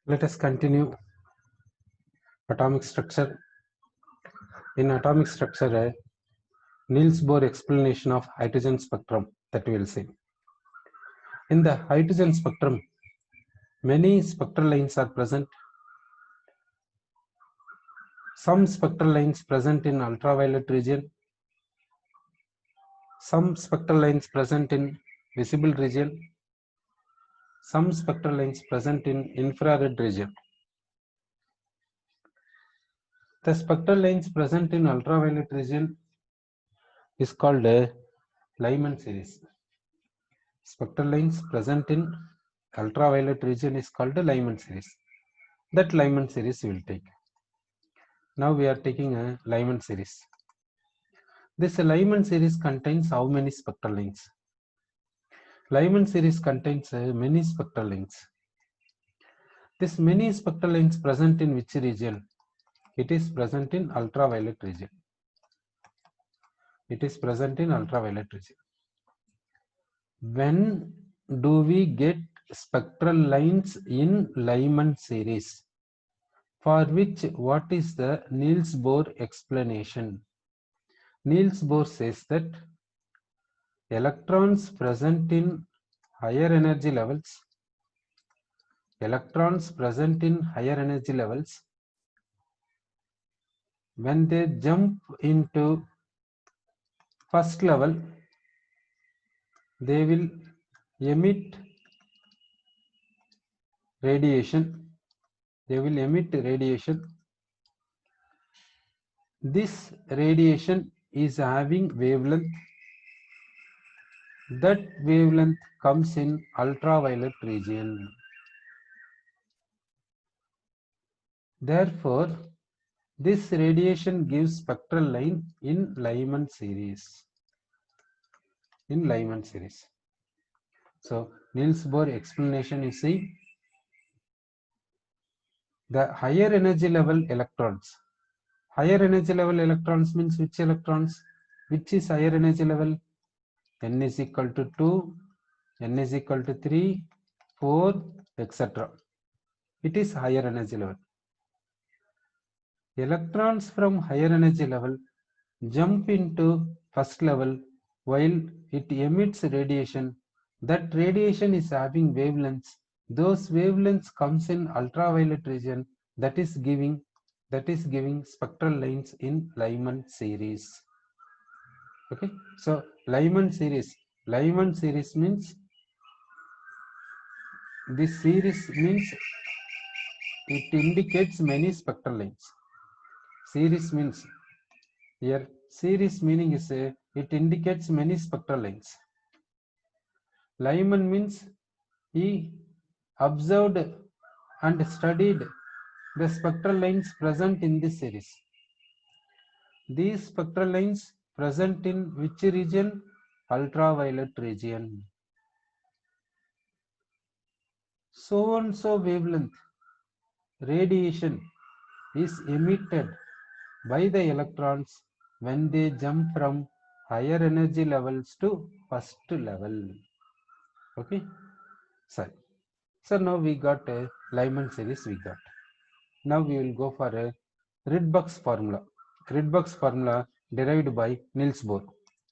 Let us continue atomic structure. In atomic structure, Niels Bohr explanation of hydrogen spectrum that we will see. In the hydrogen spectrum, many spectral lines are present. Some spectral lines present in ultraviolet region, some spectral lines present in visible region, some spectral lines present in infrared region. The spectral lines present in ultraviolet region is called a Lyman series. Spectral lines present in ultraviolet region is called a Lyman series. That Lyman series we will take. Now we are taking a Lyman series. This Lyman series contains how many spectral lines? Lyman series contains many spectral lines. This many spectral lines present in which region? It is present in ultraviolet region. It is present in ultraviolet region. When do we get spectral lines in Lyman series? For which, what is the Niels Bohr explanation? Niels Bohr says that electrons present in higher energy levels, when they jump into first level, they will emit radiation. This radiation is having wavelength. That wavelength comes in ultraviolet region. Therefore, this radiation gives spectral line in Lyman series. So, Niels Bohr explanation is see, the higher energy level electrons. Higher energy level electrons means which electrons? Which is higher energy level? N is equal to 2, N is equal to 3, 4, etc. It is higher energy level. Electrons from higher energy level jump into first level while it emits radiation. That radiation is having wavelengths. Those wavelengths comes in ultraviolet region, that is giving spectral lines in Lyman series. Okay, so Lyman series means, this series means it indicates many spectral lines. Series means, here series meaning is it indicates many spectral lines. Lyman means he observed and studied the spectral lines present in this series. These spectral lines present in which region? Ultraviolet region. So and so wavelength radiation is emitted by the electrons when they jump from higher energy levels to first level. Okay, so now we got a Lyman series we got. Now we will go for a Rydberg's formula. Rydberg's formula derived by Niels Bohr.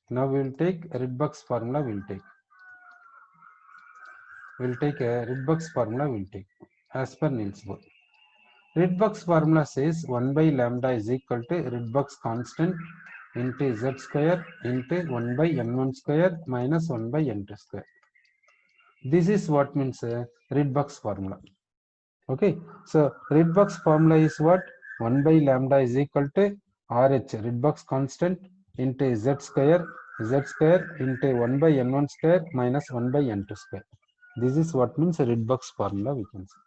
Now we will take Rydberg's formula. We'll take a Rydberg's formula. As per Niels Bohr. Rydberg's formula says 1 by lambda is equal to Rydberg's constant into z square into 1 by n1 square minus 1 by n2 square. This is what means Rydberg's formula. Okay, so Rydberg's formula is what? 1 by lambda is equal to RH, Rydberg's constant, into z square into 1 by n1 square minus 1 by n2 square. This is what means Rydberg's formula, we can say.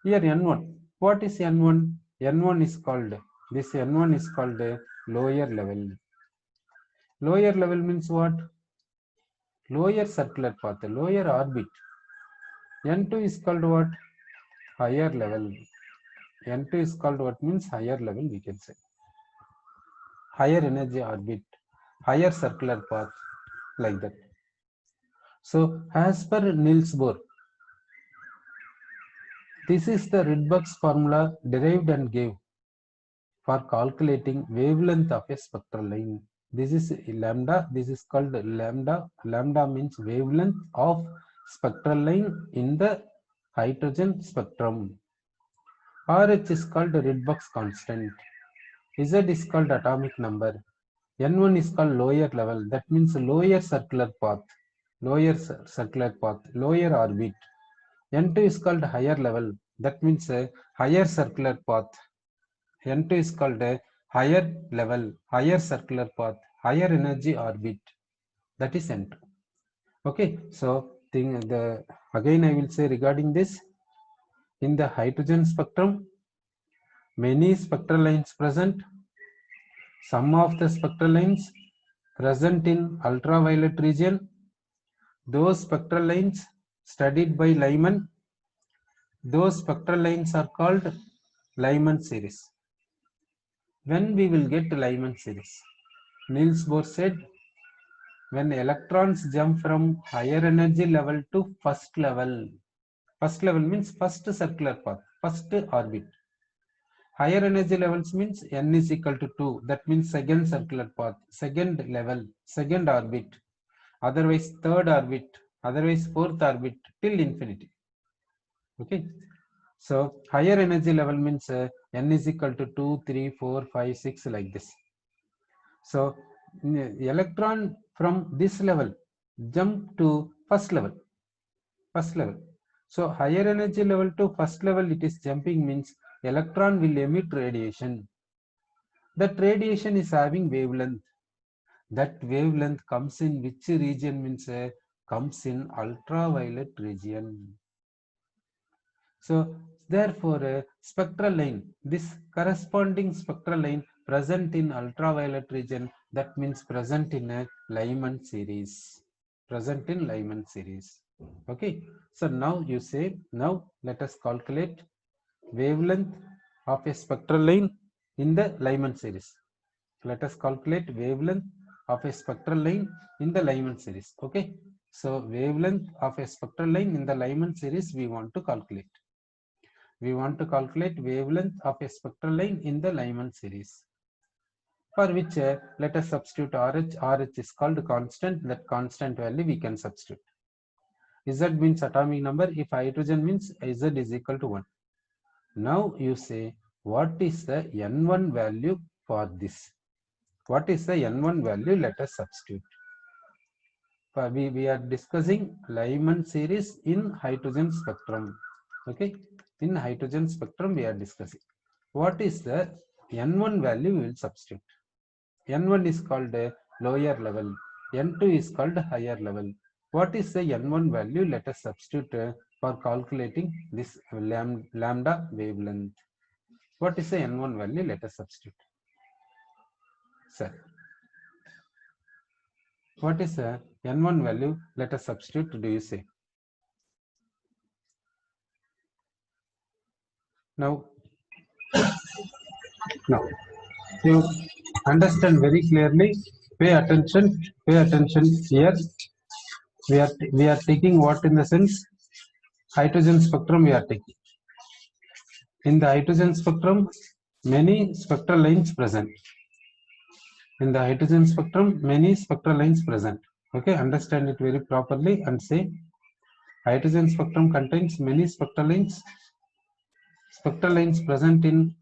Here n1, what is n1? N1 is called, this n1 is called a lower level. Lower level means what? Lower circular path, lower orbit. N2 is called what? Higher level. N2 is called what means higher level, we can say. Higher energy orbit, higher circular path, like that. So as per Niels Bohr, This is the Rydberg's formula derived and gave for calculating wavelength of a spectral line. This is lambda. This is called lambda. Lambda means wavelength of spectral line in the hydrogen spectrum. RH is called Rydberg's constant. Z is called atomic number. N1 is called lower level. That means lower circular path. Lower circular path. Lower orbit. N2 is called higher level. That means a higher circular path. N2 is called a higher level, higher circular path, higher energy orbit. That is N2. Okay, so again I will say regarding this, in the hydrogen spectrum, many spectral lines present. Some of the spectral lines present in ultraviolet region. Those spectral lines studied by Lyman, those spectral lines are called Lyman series. When we will get Lyman series? Niels Bohr said, when electrons jump from higher energy level to first level means first circular path, first orbit. Higher energy levels means n is equal to 2. That means second circular path, second level, second orbit, otherwise third orbit, otherwise fourth orbit till infinity. Okay. So higher energy level means n is equal to 2, 3, 4, 5, 6 like this. So electron from this level jump to first level. So higher energy level to first level it is jumping means electron will emit radiation. That radiation is having wavelength. That wavelength comes in which region means comes in ultraviolet region. So therefore a spectral line, this corresponding spectral line present in ultraviolet region, that means present in a Lyman series. Present in Lyman series. Okay. So now you say, now let us calculate wavelength of a spectral line in the Lyman series. Let us calculate wavelength of a spectral line in the Lyman series. Okay. So wavelength of a spectral line in the Lyman series we want to calculate. We want to calculate wavelength of a spectral line in the Lyman series. For which let us substitute RH. RH is called constant. That constant value we can substitute. Z means atomic number. If hydrogen means Z is equal to 1. Now you say, what is the N1 value for this? What is the N1 value? Let us substitute. We are discussing Lyman series in hydrogen spectrum. Okay. In hydrogen spectrum we are discussing. What is the N1 value we will substitute? N1 is called a lower level. N2 is called higher level. What is the N1 value? Let us substitute for calculating this lambda wavelength. What is the N1 value? Let us substitute. Sir, what is the N1 value? Let us substitute. Do you say? Now you understand very clearly. Pay attention here. We are taking what in the sense? Hydrogen spectrum we are taking. In the hydrogen spectrum, many spectral lines present. In the hydrogen spectrum, many spectral lines present. Okay, understand it very properly and say, hydrogen spectrum contains many spectral lines. Spectral lines present in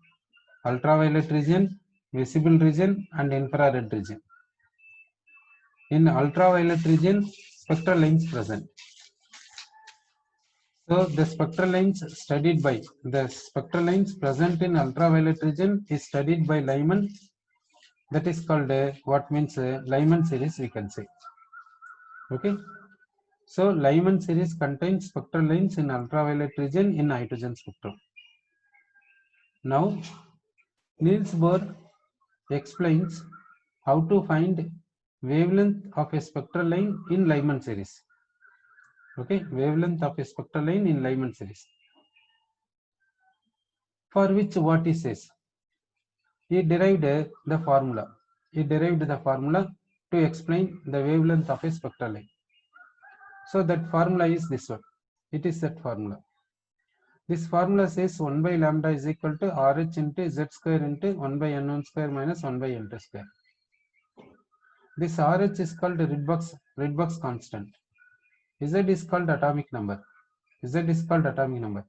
ultraviolet region, visible region and infrared region. In ultraviolet region, spectral lines present. So the spectral lines studied by the spectral lines present in ultraviolet region is studied by Lyman. That is called what means Lyman series we can say. Okay. So Lyman series contains spectral lines in ultraviolet region in hydrogen spectrum. Now Niels Bohr explains how to find wavelength of a spectral line in Lyman series. Okay, wavelength of a spectral line in Lyman series. For which what he says, he derived the formula. He derived the formula to explain the wavelength of a spectral line. So that formula is this one. It is that formula. This formula says 1 by lambda is equal to RH into Z square into 1 by N1 square minus 1 by N2 square. This RH is called Rydberg's constant. Z is called atomic number. Z is called atomic number.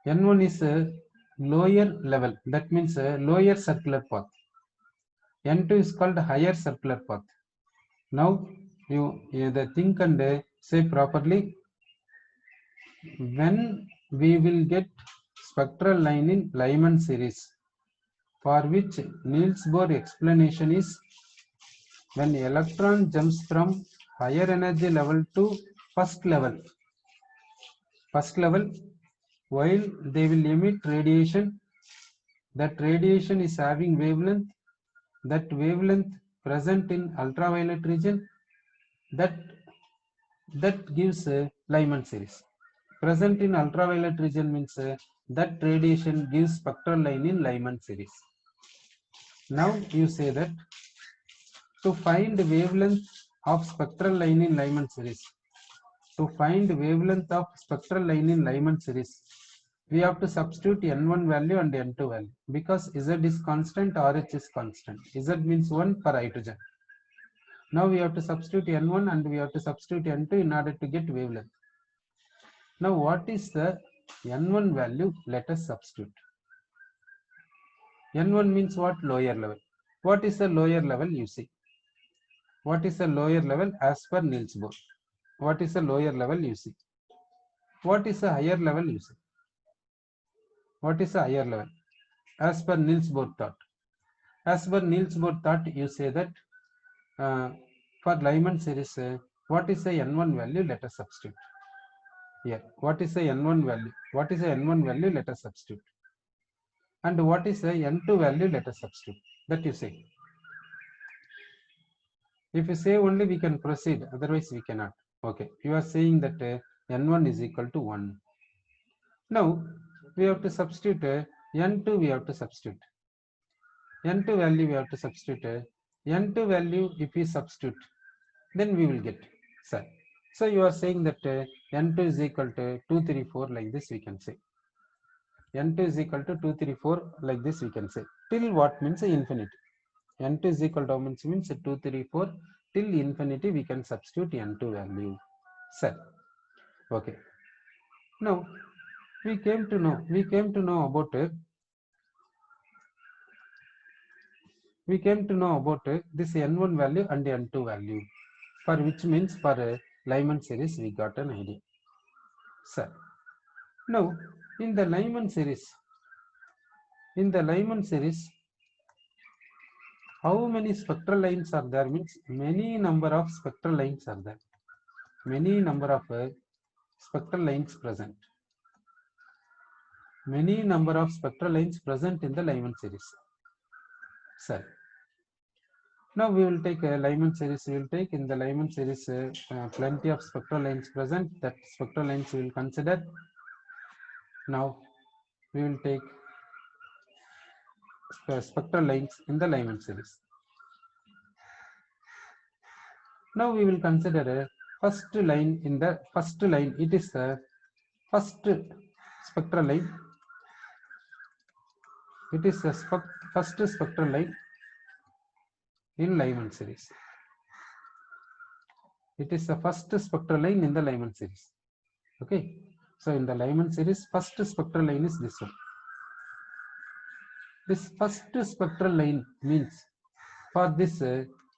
N1 is a lower level, that means a lower circular path. N2 is called higher circular path. Now you either think and say properly. When we will get spectral line in Lyman series, for which Niels Bohr explanation is when electron jumps from higher energy level to first level, while they will emit radiation, that radiation is having wavelength, that wavelength present in ultraviolet region, that gives a Lyman series. Present in ultraviolet region means that radiation gives spectral line in Lyman series. Now you say that to find wavelength of spectral line in Lyman series, we have to substitute N1 value and N2 value, because Z is constant, RH is constant. Z means 1 for hydrogen. Now we have to substitute N1 and we have to substitute N2 in order to get wavelength. Now what is the N1 value? Let us substitute. N1 means what? Lower level. What is the lower level? You see. What is the lower level as per Niels Bohr? What is the lower level? You see. What is the higher level? You see. What is the higher level? As per Niels Bohr thought. As per Niels Bohr thought, you say that for Lyman series, what is the N1 value? Let us substitute. Here, what is the N1 value? What is the N1 value? Let us substitute. And what is the N2 value? Let us substitute. That you say. If you say only, we can proceed. Otherwise, we cannot. Okay. You are saying that N1 is equal to 1. Now, we have to substitute N2. We have to substitute. N2 value we have to substitute. N2 value if we substitute, then we will get. So you are saying that N2 is equal to 234, like this we can say. N2 is equal to 234, like this we can say. Till what means infinity. N2 is equal to how much means 234, till infinity we can substitute N2 value. Okay. Now we came to know about this N1 value and N2 value, for which means for Lyman series we got an idea. Now in the Lyman series, how many spectral lines are there? Means many number of spectral lines are there. Many number of spectral lines present. Many number of spectral lines present in the Lyman series. Now we will take a Lyman series. We will take in the Lyman series plenty of spectral lines present. That spectral lines we will consider. Now we will take spectral lines in the Lyman series. Now we will consider a first line. In the first line, it is the first spectral line. It is the first spectral line in Lyman series. It is the first spectral line in the Lyman series. Okay. So in the Lyman series, first spectral line is this one. This first spectral line means, for this,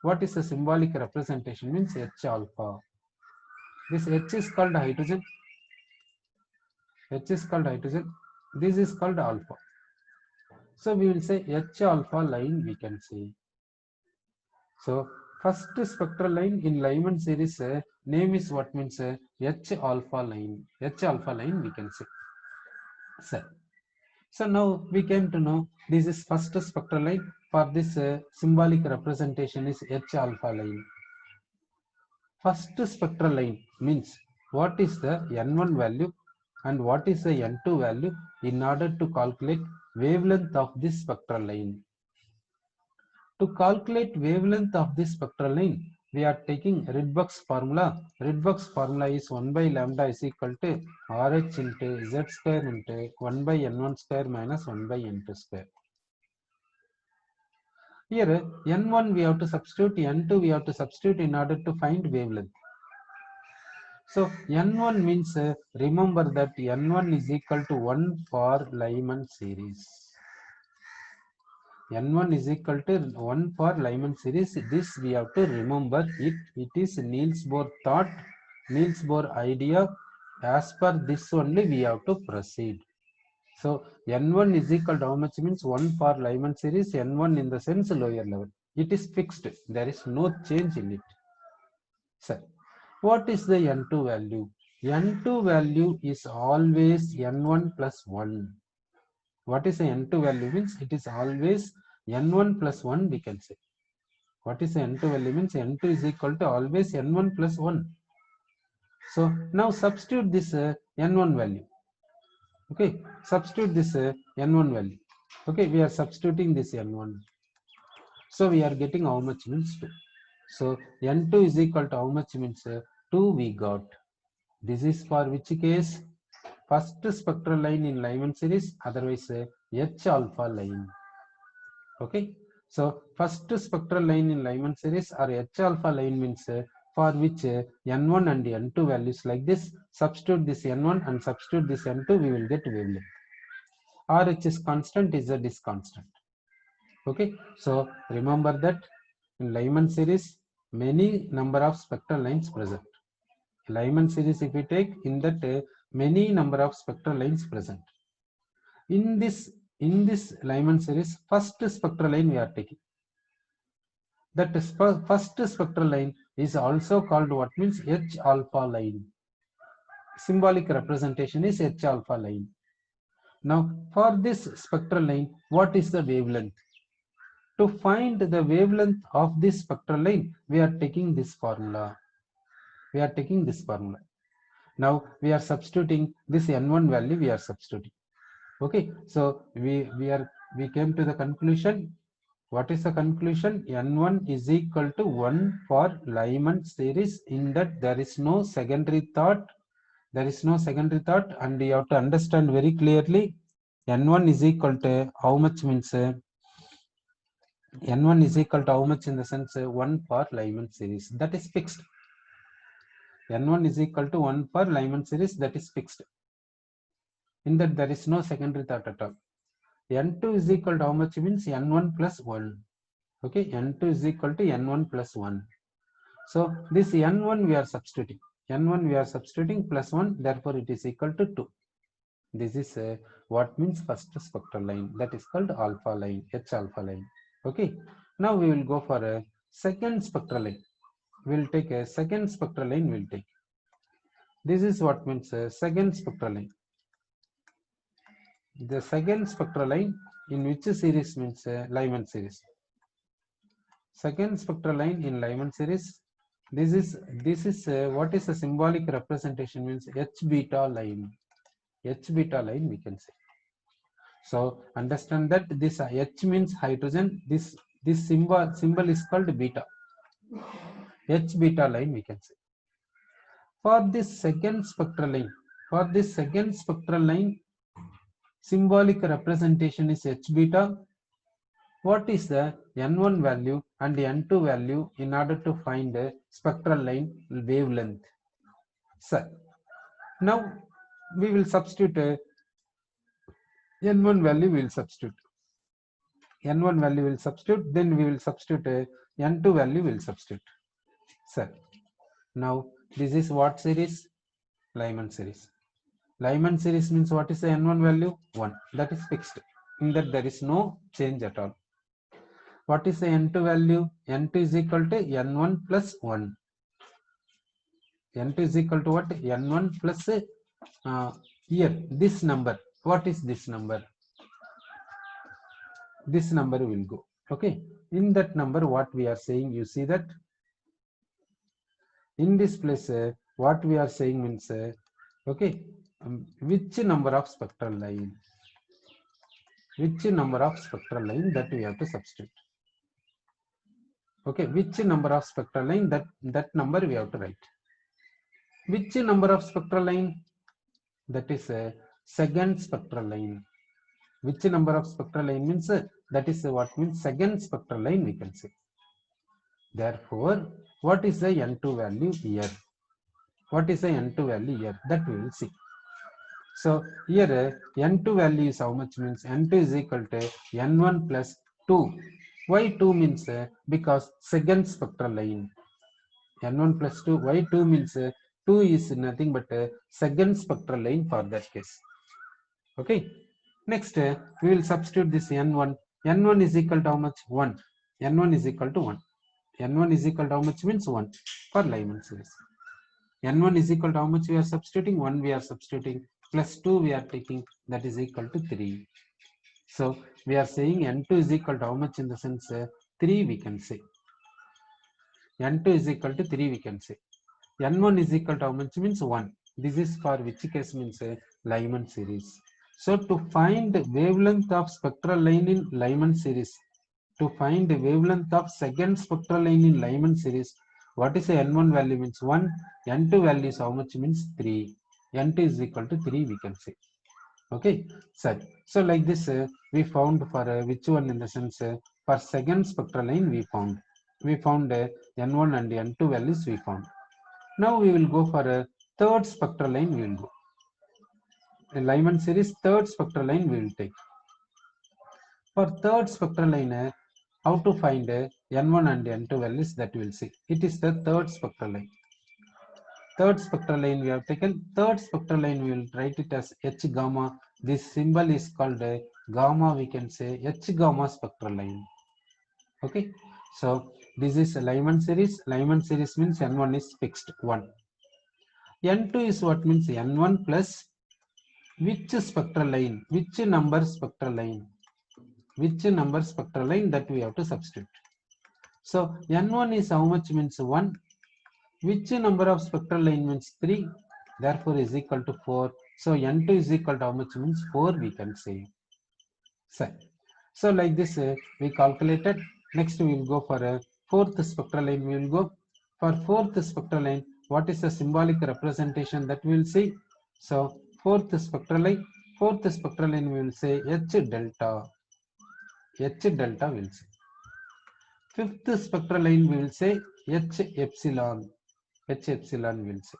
what is the symbolic representation? Means H alpha. This H is called hydrogen. H is called hydrogen. This is called alpha. So we will say H alpha line, we can say. So first spectral line in Lyman series name is what? Means H alpha line. H alpha line we can say. So now we came to know this is first spectral line. For this symbolic representation is H alpha line. First spectral line means what is the N1 value and what is the N2 value in order to calculate wavelength of this spectral line. To calculate wavelength of this spectral line, we are taking Rydberg's formula. Rydberg's formula is 1 by lambda is equal to RH into Z square into 1 by N1 square minus 1 by N2 square. Here N1 we have to substitute, N2 we have to substitute in order to find wavelength. So N1 means, remember that N1 is equal to 1 for Lyman series. N1 is equal to 1 for Lyman series. This we have to remember it. It is Niels Bohr thought, Niels Bohr idea. As per this only we have to proceed. So N1 is equal to how much means 1 for Lyman series, N1 in the sense lower level. It is fixed. There is no change in it. So what is the N2 value? N2 value is always N1 plus 1. What is the N2 value means? It is always N1 plus 1 we can say. What is the N2 value means? N2 is equal to always N1 plus 1. So now substitute this N1 value. Okay, substitute this N1 value. Okay, we are substituting this N1. So we are getting how much means 2. So N2 is equal to how much means 2 we got. This is for which case? First spectral line in Lyman series, otherwise H alpha line. Okay, so first spectral line in Lyman series or H alpha line means for which N1 and N2 values like this, substitute this N1 and substitute this N2, we will get wavelength. RH is constant, Z is constant. Okay, so remember that in Lyman series, many number of spectral lines present. Lyman series, if we take, in that many number of spectral lines present. In this Lyman series, first spectral line we are taking. That first spectral line is also called what means H alpha line. Symbolic representation is H alpha line. Now for this spectral line, what is the wavelength? To find the wavelength of this spectral line, we are taking this formula. Now we are substituting this N1 value, we are substituting. Okay, so we came to the conclusion. What is the conclusion? N1 is equal to 1 for Lyman series, in that there is no secondary thought. And you have to understand very clearly. N1 is equal to how much means N1 is equal to how much in the sense 1 for Lyman series, that is fixed. N1 is equal to 1 for Lyman series, that is fixed. In that there is no secondary thought at all. N2 is equal to how much means N1 plus 1. Okay, N2 is equal to N1 plus 1. So this N1 we are substituting. N1 we are substituting plus 1, therefore it is equal to 2. This is what means first spectral line, that is called alpha line, H alpha line. Okay, now we will go for a second spectral line. We will take a second spectral line. This is what means second spectral line. The second spectral line in which series means Lyman series. Second spectral line in Lyman series. This is what is the symbolic representation means H beta line. H beta line we can say. So understand that this H means hydrogen. This symbol is called beta. H beta line we can say. For this second spectral line, symbolic representation is H beta. What is the N1 value and N2 value in order to find a spectral line wavelength? So now we will substitute N1 value, we will substitute. N1 value will substitute, then we will substitute N2 value will substitute. So now this is what series? Lyman series. Lyman series means what is the N1 value? 1. That is fixed. In that there is no change at all. What is the N2 value? N2 is equal to N1 plus 1. N2 is equal to what? N1 plus here this number. What is this number? This number will go. Okay. In that number, what we are saying, you see that in this place, what we are saying means, okay, which number of spectral line? Which number of spectral line that we have to substitute? Okay, which number of spectral line, that number we have to write. Which number of spectral line? That is a second spectral line. Which number of spectral line means that is what means second spectral line we can say. Therefore, what is the N2 value here? What is the N2 value here? That we will see. So here N2 value is how much means N2 is equal to N1 plus 2. Why 2 means because second spectral line. N1 plus 2. Why 2 means 2 is nothing but second spectral line for that case. Okay. Next, we will substitute this N1. N1 is equal to how much? 1. N1 is equal to 1. N1 is equal to how much means 1 for Lyman series. N1 is equal to how much we are substituting? 1 we are substituting, plus 2 we are taking, that is equal to 3. So we are saying N2 is equal to how much in the sense 3 we can say. N2 is equal to 3 we can say. N1 is equal to how much means 1. This is for which case means Lyman series. So to find wavelength of spectral line in Lyman series, to find the wavelength of second spectral line in Lyman series, what is the N1 value means 1, N2 value is how much means 3. N2 is equal to 3 we can say. Okay, so like this we found for which one in the sense for second spectral line we found N1 and N2 values we found. Now we will go for a third spectral line we will go. In Lyman series third spectral line we will take. For third spectral line, how to find N1 and N2 values, that we will see. It is the third spectral line. Third spectral line we have taken. Third spectral line we will write it as H gamma. This symbol is called gamma. We can say H gamma spectral line. Okay. So this is a Lyman series. Lyman series means N1 is fixed 1. N2 is what means N1 plus which spectral line, which number spectral line, which number spectral line, that we have to substitute. So N1 is how much means 1, which number of spectral line means 3, therefore is equal to 4. So N2 is equal to how much means 4 we can say. So like this we calculated. Next we will go for a fourth spectral line. We will go for fourth spectral line. What is the symbolic representation, that we will see. So fourth spectral line we will say H delta. H delta we will say. Fifth spectral line we will say H epsilon. H epsilon we will say.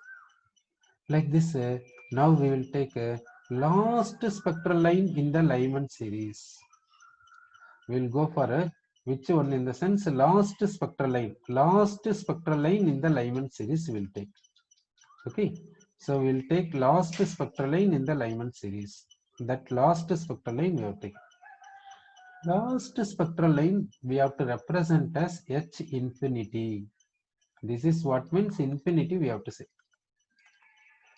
Like this, now we will take a last spectral line in the Lyman series. We will go for a which one in the sense last spectral line. Last spectral line in the Lyman series we will take. Okay, so we will take last spectral line in the Lyman series. That last spectral line we have taken. Last spectral line we have to represent as H infinity. This is what means infinity we have to say.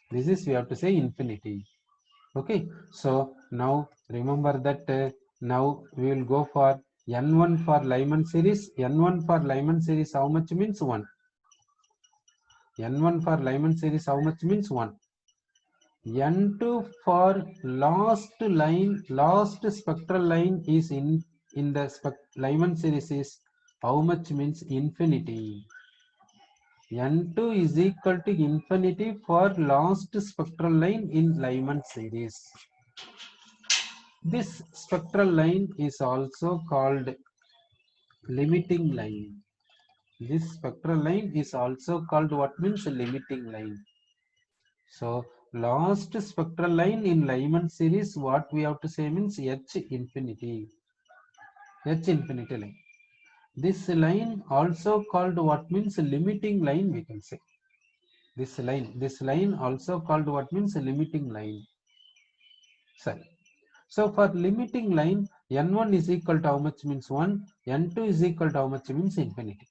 This is we have to say infinity. Okay, so now remember that now we will go for N1 for Lyman series. N1 for Lyman series how much means 1. N1 for Lyman series how much means 1. N2 for last line, last spectral line is in the Lyman series is how much means infinity. N2 is equal to infinity for last spectral line in Lyman series. This spectral line is also called limiting line. This spectral line is also called what means limiting line. So last spectral line in Lyman series, what we have to say means H infinity. H infinity line. This line also called what means limiting line we can say. This line also called what means limiting line. Sorry. So for limiting line, N1 is equal to how much means 1, N2 is equal to how much means infinity.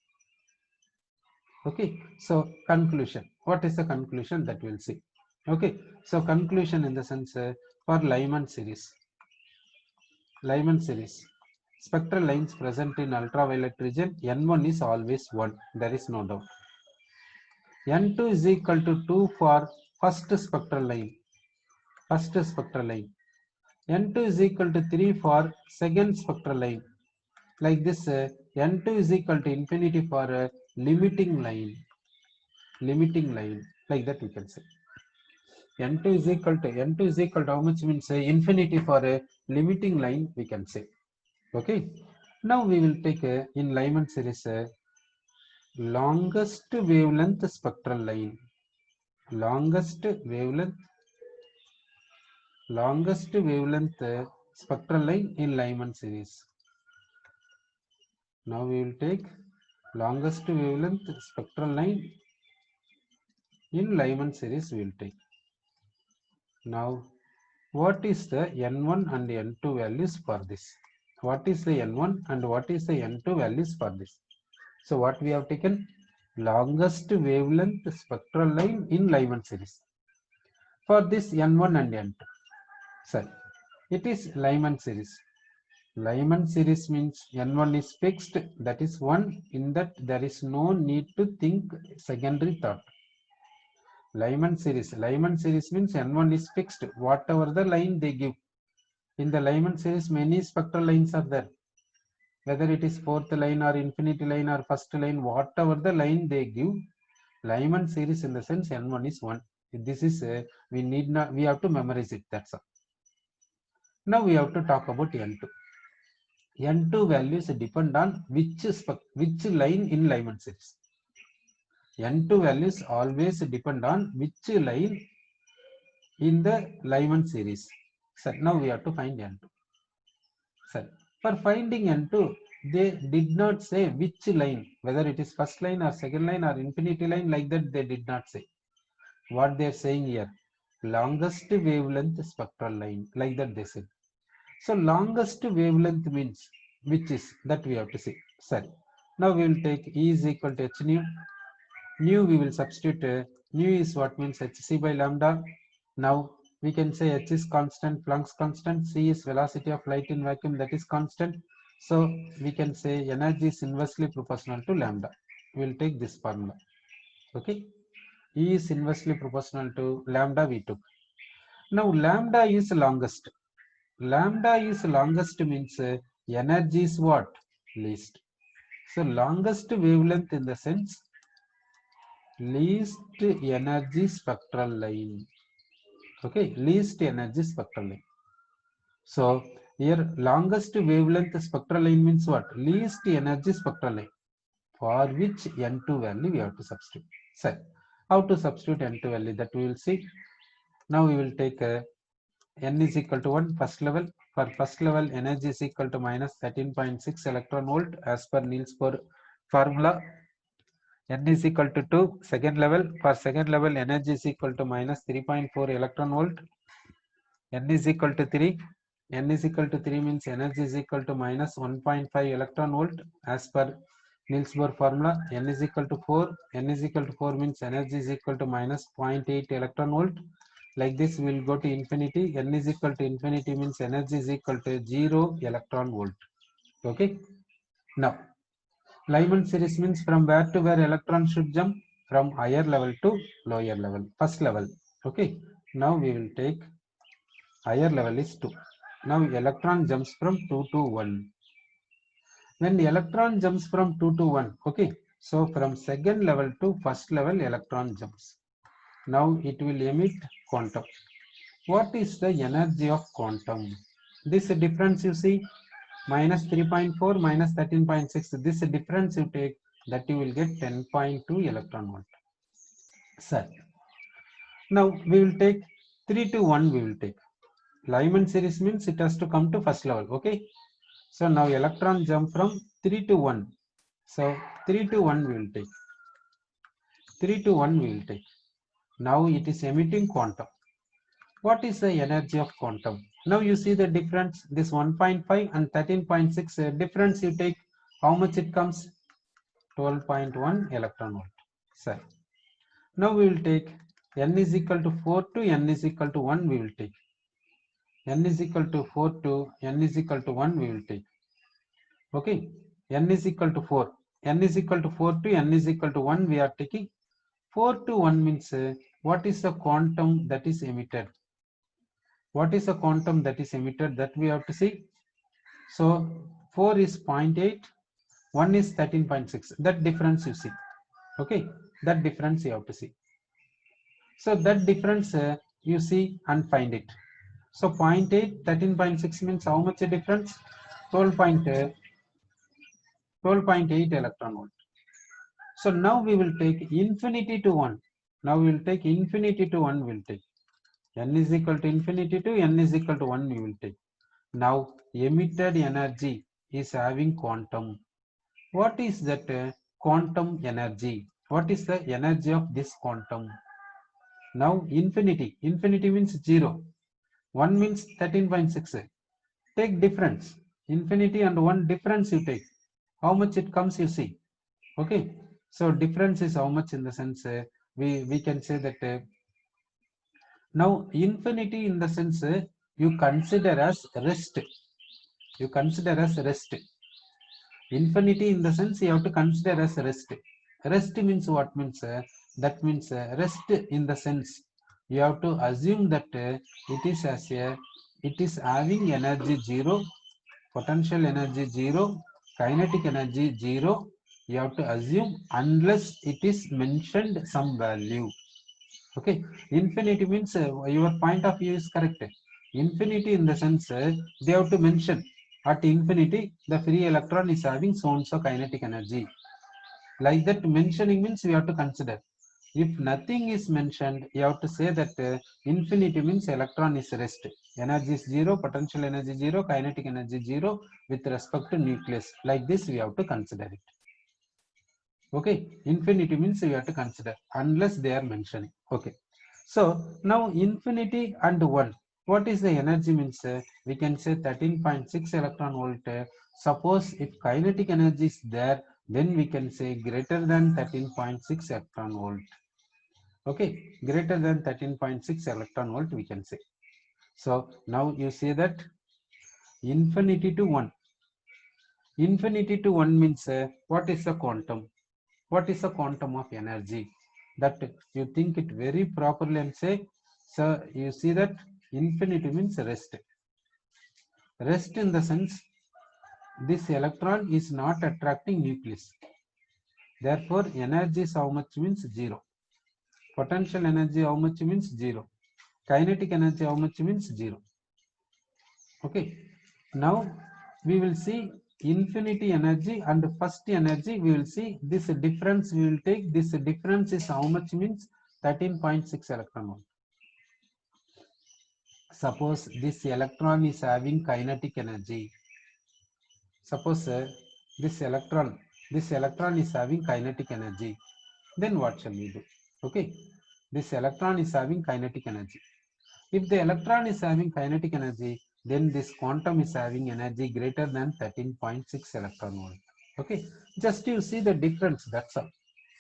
Okay, so conclusion. What is the conclusion, that we'll see. Okay, so conclusion in the sense for Lyman series, spectral lines present in ultraviolet region, N1 is always 1, there is no doubt. N2 is equal to 2 for first spectral line, N2 is equal to 3 for second spectral line. Like this, N2 is equal to infinity for a limiting line, like that we can say. N2 is equal to how much means infinity for a limiting line we can say. Okay. Now we will take in Lyman series longest wavelength spectral line. Longest wavelength spectral line in Lyman series. Now we will take longest wavelength spectral line in Lyman series we will take. Now what is the N1 and N2 values for this? What is the N1 and what is the N2 values for this? So what we have taken longest wavelength spectral line in Lyman series. For this N1 and N2. Sorry, it is Lyman series. Lyman series means N1 is fixed, that is 1, in that there is no need to think secondary thought. Lyman series means N1 is fixed, whatever the line they give. In the Lyman series, many spectral lines are there. Whether it is fourth line or infinity line or first line, whatever the line they give, Lyman series in the sense N1 is 1. This is we have to memorize it. That's all. Now we have to talk about N2. N2 values depend on which line in Lyman series. N2 values always depend on which line in the Lyman series. So now we have to find N2. So for finding N2, they did not say which line, whether it is first line or second line or infinity line, like that they did not say. What they are saying here, longest wavelength spectral line, like that they said. So longest wavelength means which is that we have to see. Sorry. Now we will take E is equal to h nu. Nu we will substitute nu is what means hc by lambda. Now we can say h is constant, Planck's constant, c is velocity of light in vacuum, that is constant. So we can say energy is inversely proportional to lambda. We will take this formula. Okay. E is inversely proportional to lambda we took. Now lambda is longest. Lambda is longest means energy is what? Least. So longest wavelength in the sense least energy spectral line. Okay, least energy spectral line. So here longest wavelength spectral line means what? Least energy spectral line, for which N2 value we have to substitute. So how to substitute N2 value, that we will see. Now we will take N is equal to 1 first level. For first level, energy is equal to minus 13.6 electron volt as per Niels Bohr formula. N is equal to 2 second level. For second level, energy is equal to minus 3.4 electron volt. N is equal to 3. N is equal to 3 means energy is equal to minus 1.5 electron volt as per Niels Bohr formula. N is equal to 4. N is equal to 4 means energy is equal to minus 0.8 electron volt. Like this we will go to infinity. N is equal to infinity means energy is equal to 0 electron volt. Okay. Now Lyman series means from where to where electron should jump, from higher level to lower level, first level. Okay. Now we will take higher level is 2. Now electron jumps from 2 to 1. When the electron jumps from 2 to 1, okay. So from second level to first level electron jumps. Now it will emit quantum. What is the energy of quantum? This difference you see, minus 3.4 minus 13.6. This difference you take, that you will get 10.2 electron volt. Sir. Now we will take 3 to 1 we will take. Lyman series means it has to come to first level. Okay. So now electron jump from 3 to 1. So 3 to 1 we will take. 3 to 1 we will take. Now it is emitting quantum. What is the energy of quantum? Now you see the difference, this 1.5 and 13.6 difference you take, how much it comes? 12.1 electron volt. Sir. Now we will take n is equal to 4 to n is equal to 1 we will take. N is equal to 4 to n is equal to 1 we will take. Okay. N is equal to 4. N is equal to 4 to n is equal to 1 we are taking. 4 to 1 means what is the quantum that is emitted? What is the quantum that is emitted, that we have to see. So 4 is 0.8, one is 13.6. That difference you see. Okay, that difference you have to see. So that difference you see and find it. So 0.8, 13.6 means how much a difference? 12.8 electron volt. So now we will take infinity to 1. Now we will take infinity to 1, we will take. N is equal to infinity to n is equal to 1, we will take. Now emitted energy is having quantum. What is that quantum energy? What is the energy of this quantum? Now infinity. Infinity means 0. 1 means 13.6. Take difference. Infinity and 1 difference you take. How much it comes you see. Okay. So difference is how much in the sense we can say that now infinity in the sense you consider as rest. You consider as rest. Infinity in the sense you have to consider as rest. Rest means what means? That means rest in the sense you have to assume that it is having energy 0, potential energy 0, kinetic energy 0. You have to assume unless it is mentioned some value. Okay, infinity means your point of view is correct. Infinity in the sense they have to mention at infinity the free electron is having so and so kinetic energy. Like that mentioning means we have to consider. If nothing is mentioned, you have to say that infinity means electron is rest. Energy is 0, potential energy 0, kinetic energy 0 with respect to nucleus. Like this we have to consider it. Okay, infinity means you have to consider unless they are mentioning. Okay, so now infinity and 1. What is the energy means? We can say 13.6 electron volt. Suppose if kinetic energy is there, then we can say greater than 13.6 electron volt. Okay, greater than 13.6 electron volt we can say. So now you see that infinity to 1. Infinity to 1 means what is the quantum? What is the quantum of energy? That you think it very properly and say, so you see that infinity means rest. Rest in the sense this electron is not attracting nucleus. Therefore, energy is how much means 0. Potential energy how much means 0. Kinetic energy how much means 0. Okay. Now we will see infinity energy and first energy. We will see this difference. We will take this difference is how much means 13.6 electron volt. Suppose this electron is having kinetic energy. Suppose this electron is having kinetic energy. Then what shall we do? Okay, this electron is having kinetic energy. If the electron is having kinetic energy, then this quantum is having energy greater than 13.6 electron volt. Okay, just you see the difference. That's all.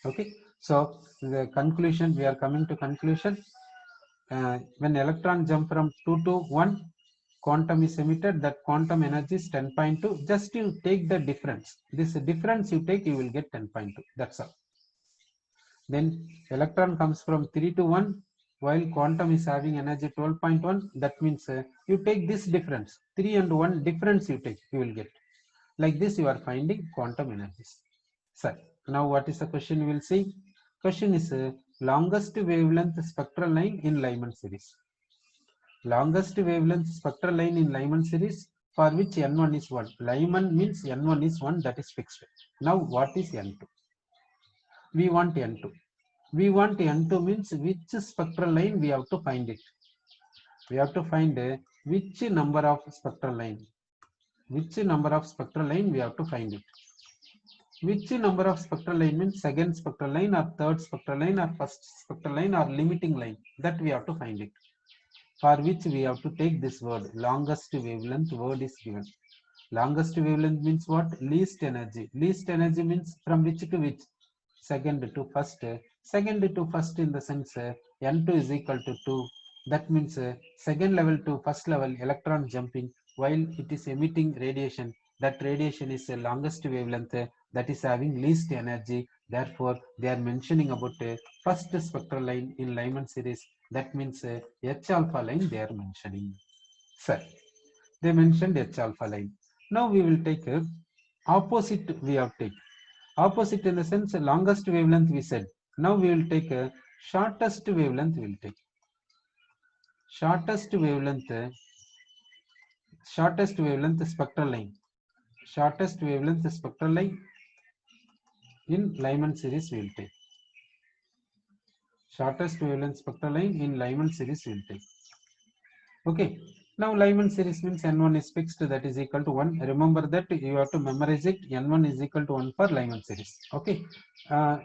Okay, so the conclusion, we are coming to conclusion. When electron jump from 2 to 1, quantum is emitted, that quantum energy is 10.2. Just you take the difference. This difference you take, you will get 10.2. That's all. Then electron comes from 3 to 1, while quantum is having energy 12.1. That means you take this difference. 3 and 1 difference you take, you will get. Like this, you are finding quantum energies. So now what is the question we will see? Question is longest wavelength spectral line in Lyman series. Longest wavelength spectral line in Lyman series for which N1 is 1. Lyman means N1 is 1, that is fixed. Now what is N2? We want N2. We want N2 means which spectral line we have to find it. We have to find which number of spectral line. Which number of spectral line we have to find it. Which number of spectral line means second spectral line or third spectral line or first spectral line or limiting line. That we have to find it. For which we have to take this word. Longest wavelength word is given. Longest wavelength means what? Least energy. Least energy means from which to which? Second to first. Second to first in the sense N2 is equal to 2. That means second level to first level electron jumping while it is emitting radiation. That radiation is the longest wavelength that is having least energy. Therefore, they are mentioning about first spectral line in Lyman series. That means H alpha line they are mentioning. Sir, they mentioned H alpha line. Now we will take opposite we have taken. Opposite in the sense longest wavelength we said. Now we will take a shortest wavelength we will take. Shortest wavelength spectral line. Shortest wavelength spectral line in Lyman series we will take. Shortest wavelength spectral line in Lyman series we will take. Okay. Now Lyman series means N1 is fixed, that is equal to 1. Remember that you have to memorize it. N1 is equal to 1 for Lyman series. Okay.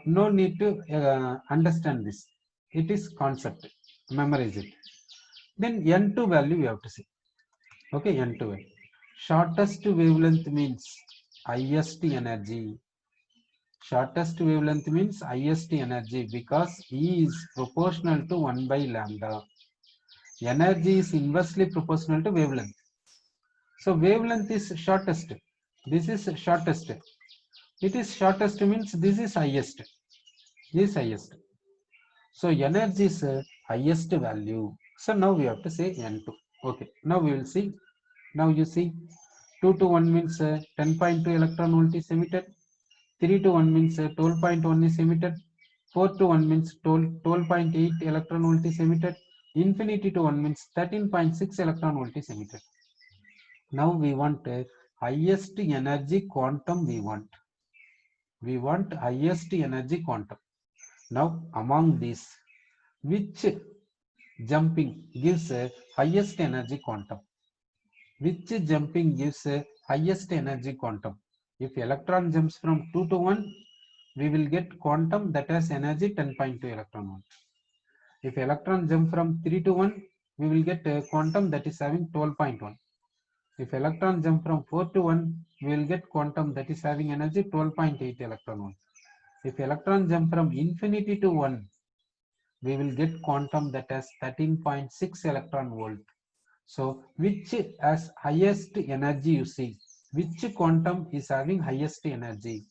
No need to understand this. It is concept. Memorize it. Then N2 value we have to see. Okay, N2 value. Shortest wavelength means highest energy. Shortest wavelength means highest energy because E is proportional to 1 by lambda. Energy is inversely proportional to wavelength. So wavelength is shortest. This is shortest. It is shortest means this is highest. This is highest. So energy is highest value. So now we have to say N2. Okay. Now we will see. Now you see 2 to 1 means 10.2 electron volt is emitted. 3 to 1 means 12.1 is emitted. 4 to 1 means 12.8 electron volt is emitted. Infinity to 1 means 13.6 electron volt is emitted. Now we want highest energy quantum we want. We want highest energy quantum. Now among these, which jumping gives highest energy quantum? Which jumping gives highest energy quantum? If electron jumps from 2 to 1, we will get quantum that has energy 10.2 electron volt. If electron jump from 3 to 1, we will get a quantum that is having 12.1. If electron jump from 4 to 1, we will get quantum that is having energy 12.8 electron volt. If electron jump from infinity to 1, we will get quantum that has 13.6 electron volt. So which has highest energy you see? Which quantum is having highest energy?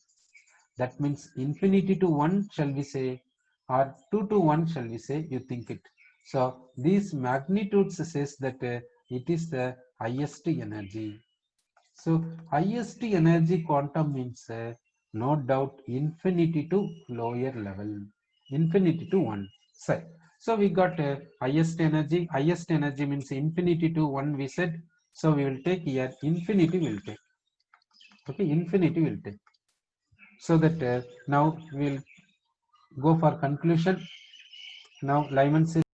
That means infinity to 1 shall we say, or 2 to 1 shall we say, you think it. So these magnitudes says that it is the highest energy. So highest energy quantum means no doubt infinity to lower level, infinity to 1. So we got highest energy. Highest energy means infinity to 1 we said. So we will take here infinity will take. Okay, infinity will take. So that now we will go for conclusion. Now Lyman series